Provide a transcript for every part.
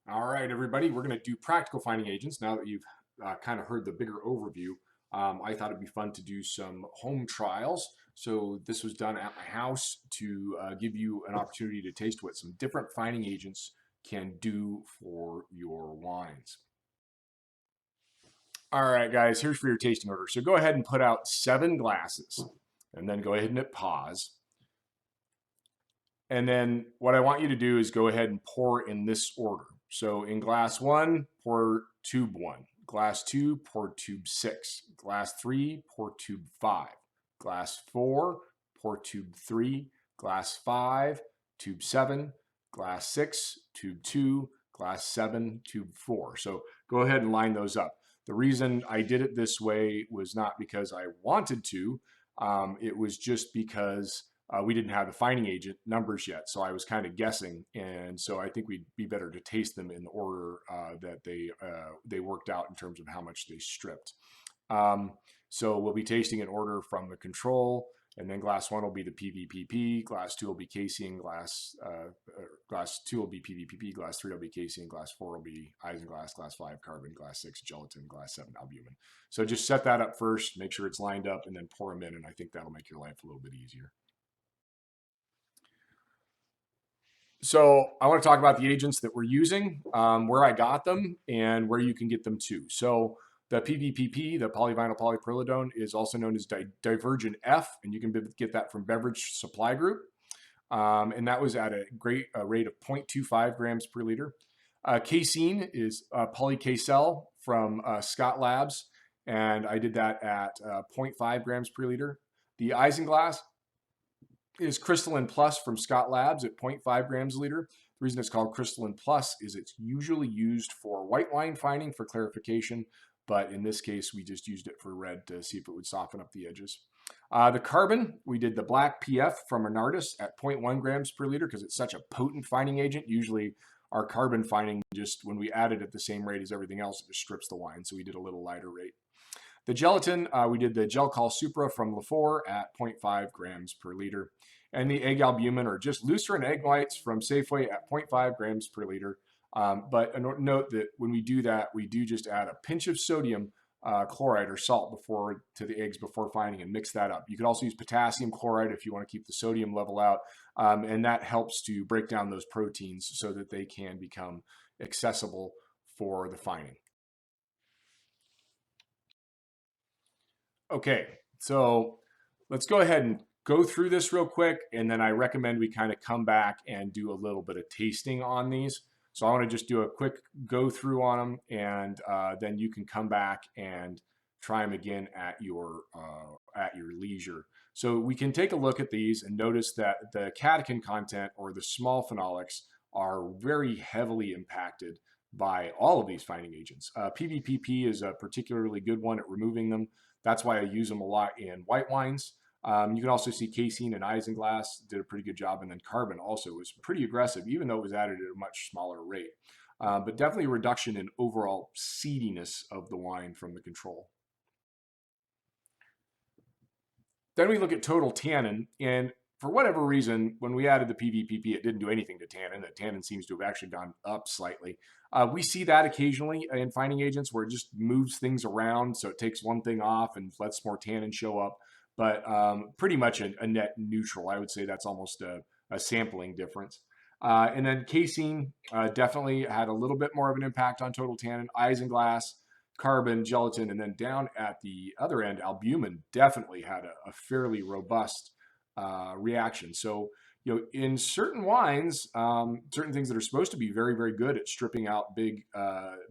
All right, everybody, we're going to do practical finding agents. Now that you've kind of heard the bigger overview, I thought it'd be fun to do some home trials. So this was done at my house to give you an opportunity to taste what some different finding agents can do for your wines. All right, guys, here's for your tasting order. So go ahead and put out 7 glasses and then go ahead and hit pause. And then what I want you to do is go ahead and pour in this order. So in glass 1, pour tube 1. Glass 2, pour tube 6. Glass 3, pour tube 5. Glass 4, pour tube 3. Glass 5, tube 7. Glass 6, tube 2. Glass 7, tube 4. So go ahead and line those up. The reason I did it this way was not because I wanted to. It was just because we didn't have the finding agent numbers yet, so I was kind of guessing, and so I think we'd be better to taste them in the order that they worked out in terms of how much they stripped. So we'll be tasting in order from the control, and then glass 1 will be the PVPP, glass 2 will be casein, glass 2 will be PVPP, glass 3 will be casein, glass 4 will be isinglass, glass 5 carbon, glass 6 gelatin, glass 7 albumin. So just set that up first, make sure it's lined up, and then pour them in, and I think that'll make your life a little bit easier. So I want to talk about the agents that we're using, where I got them, and where you can get them too. So the PVPP, the polyvinyl polypyrrolidone, is also known as Divergent F, and you can get that from Beverage Supply Group. And that was at a great rate of 0.25 grams per liter. Casein is polycacel from Scott Labs, and I did that at 0.5 grams per liter. The isinglass is Crystalline Plus from Scott Labs at 0.5 grams a liter. The reason it's called Crystalline Plus is it's usually used for white wine finding for clarification, but in this case, we just used it for red to see if it would soften up the edges. The carbon, we did the black PF from Renardis at 0.1 grams per liter because it's such a potent finding agent. Usually our carbon finding, just when we add it at the same rate as everything else, it just strips the wine, so we did a little lighter rate. The gelatin, we did the Gelcal Supra from Lafort at 0.5 grams per liter. And the egg albumin, or just lucerne egg whites from Safeway at 0.5 grams per liter. But note that when we do that, we do just add a pinch of sodium chloride or salt to the eggs before finding and mix that up. You can also use potassium chloride if you want to keep the sodium level out. And that helps to break down those proteins so that they can become accessible for the finding. Okay, so let's go ahead and go through this real quick, and then I recommend we kind of come back and do a little bit of tasting on these. So I want to just do a quick go through on them, and then you can come back and try them again at your leisure. So we can take a look at these and notice that the catechin content, or the small phenolics, are very heavily impacted by all of these finding agents. PVPP is a particularly good one at removing them. That's why I use them a lot in white wines. You can also see casein and isinglass did a pretty good job, and then carbon also was pretty aggressive, even though it was added at a much smaller rate. But definitely a reduction in overall seediness of the wine from the control. Then we look at total tannin, and for whatever reason, when we added the PVPP, it didn't do anything to tannin. The tannin seems to have actually gone up slightly. We see that occasionally in finding agents where it just moves things around, so it takes one thing off and lets more tannin show up. But pretty much a net neutral. I would say that's almost a sampling difference. And then casein definitely had a little bit more of an impact on total tannin. Isinglass, carbon, gelatin, and then down at the other end, albumin definitely had a fairly robust reaction. So, in certain wines, certain things that are supposed to be very, very good at stripping out big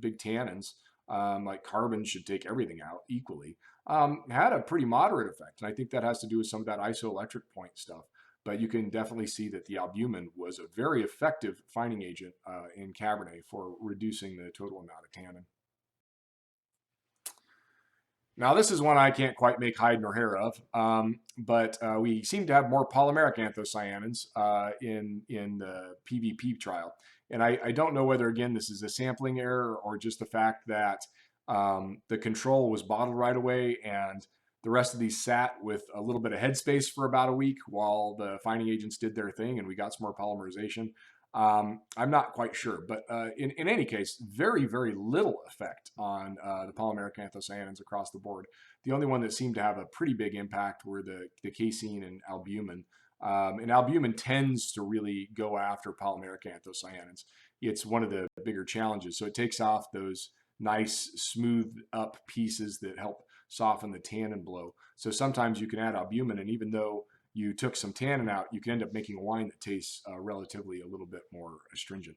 tannins, like carbon should take everything out equally, had a pretty moderate effect. And I think that has to do with some of that isoelectric point stuff. But you can definitely see that the albumin was a very effective finding agent in Cabernet for reducing the total amount of tannin. Now, this is one I can't quite make hide nor hair of, but we seem to have more polymeric anthocyanins in the PVP trial. And I don't know whether, again, this is a sampling error or just the fact that the control was bottled right away and the rest of these sat with a little bit of headspace for about a week while the finding agents did their thing and we got some more polymerization. I'm not quite sure, but in any case, very, very little effect on the polymeric anthocyanins across the board. The only one that seemed to have a pretty big impact were the casein and albumin. And albumin tends to really go after polymeric anthocyanins. It's one of the bigger challenges. So it takes off those nice, smooth up pieces that help soften the tannin blow. So sometimes you can add albumin, and even though you took some tannin out, you can end up making a wine that tastes relatively a little bit more astringent.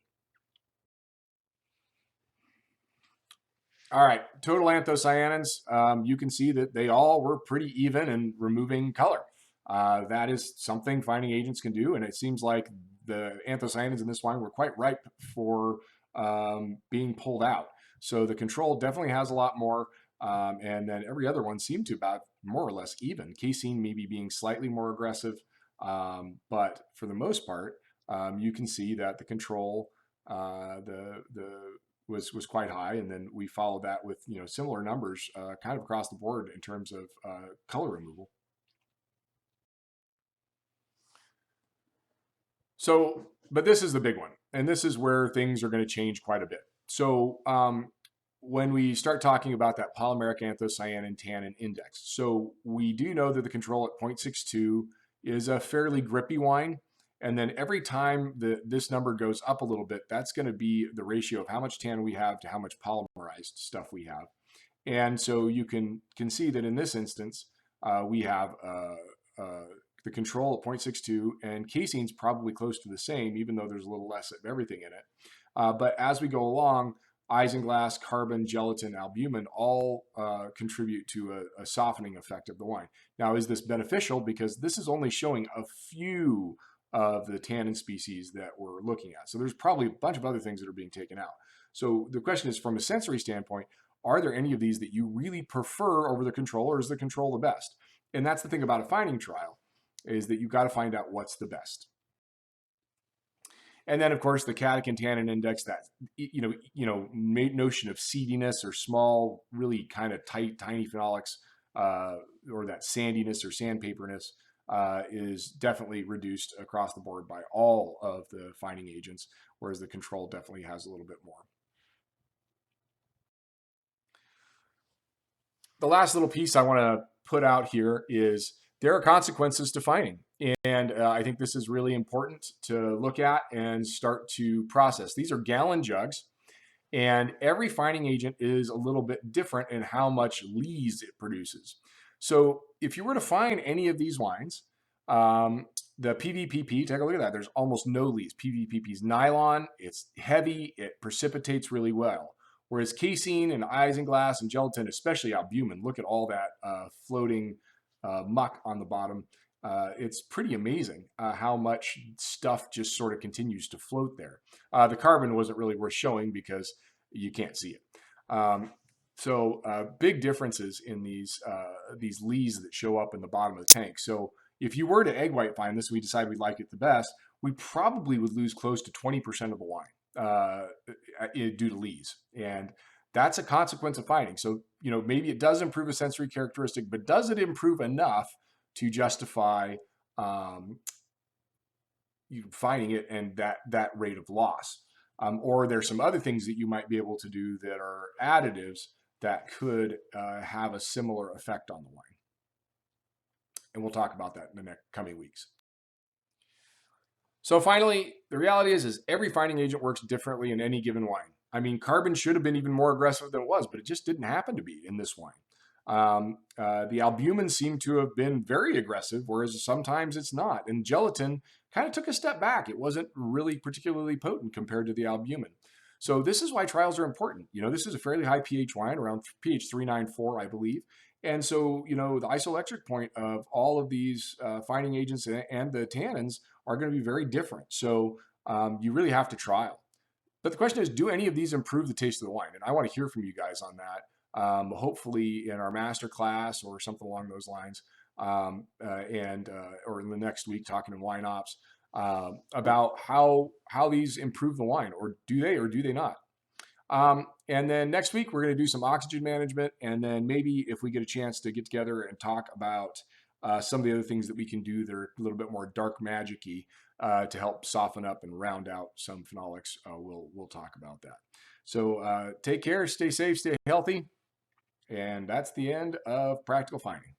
All right, total anthocyanins, you can see that they all were pretty even in removing color. That is something finding agents can do, and it seems like the anthocyanins in this wine were quite ripe for being pulled out. So the control definitely has a lot more, and then every other one seemed to about more or less even. Casein maybe being slightly more aggressive, but for the most part, you can see that the control, the was quite high, and then we followed that with similar numbers kind of across the board in terms of color removal. So, but this is the big one, and this is where things are going to change quite a bit. So when we start talking about that polymeric anthocyanin tannin index, so we do know that the control at 0.62 is a fairly grippy wine. And then every time this number goes up a little bit, that's going to be the ratio of how much tannin we have to how much polymerized stuff we have. And so you can see that in this instance, we have the control at 0.62, and casein's probably close to the same, even though there's a little less of everything in it. But as we go along, isinglass, carbon, gelatin, albumin all contribute to a softening effect of the wine. Now, is this beneficial? Because this is only showing a few of the tannin species that we're looking at. So there's probably a bunch of other things that are being taken out. So the question is, from a sensory standpoint, are there any of these that you really prefer over the control, or is the control the best? And that's the thing about a finding trial, is that you've got to find out what's the best. And then, of course, the catechin tannin index, that notion of seediness or small, really kind of tight, tiny phenolics, or that sandiness or sandpaperness, is definitely reduced across the board by all of the finding agents, whereas the control definitely has a little bit more. The last little piece I want to put out here is there are consequences to finding. And I think this is really important to look at and start to process. These are gallon jugs, and every finding agent is a little bit different in how much lees it produces. So if you were to find any of these wines, the PVPP, take a look at that. There's almost no lees. PVPP is nylon. It's heavy. It precipitates really well. Whereas casein and isinglass and gelatin, especially albumin, look at all that floating muck on the bottom. It's pretty amazing how much stuff just sort of continues to float there. The carbon wasn't really worth showing because you can't see it. So big differences in these lees that show up in the bottom of the tank. So if you were to egg white find this, we decide we like it the best, we probably would lose close to 20% of the wine due to lees. And that's a consequence of finding. So, maybe it does improve a sensory characteristic, but does it improve enough to justify you finding it and that rate of loss? Or there's some other things that you might be able to do that are additives that could have a similar effect on the wine. And we'll talk about that in the next coming weeks. So finally, the reality is every finding agent works differently in any given wine. I mean, carbon should have been even more aggressive than it was, but it just didn't happen to be in this wine. The albumin seemed to have been very aggressive, whereas sometimes it's not. And gelatin kind of took a step back. It wasn't really particularly potent compared to the albumin. So this is why trials are important. This is a fairly high pH wine, around pH 394, I believe. And so, the isoelectric point of all of these finding agents and the tannins are going to be very different. So you really have to trial. But the question is, do any of these improve the taste of the wine? And I want to hear from you guys on that. Hopefully in our master class or something along those lines, or in the next week talking to wine ops about how these improve the wine, or do they not? And then next week, we're going to do some oxygen management. And then maybe if we get a chance to get together and talk about some of the other things that we can do that are a little bit more dark magic-y to help soften up and round out some phenolics. We'll talk about that. So take care, stay safe, stay healthy, and that's the end of practical finding.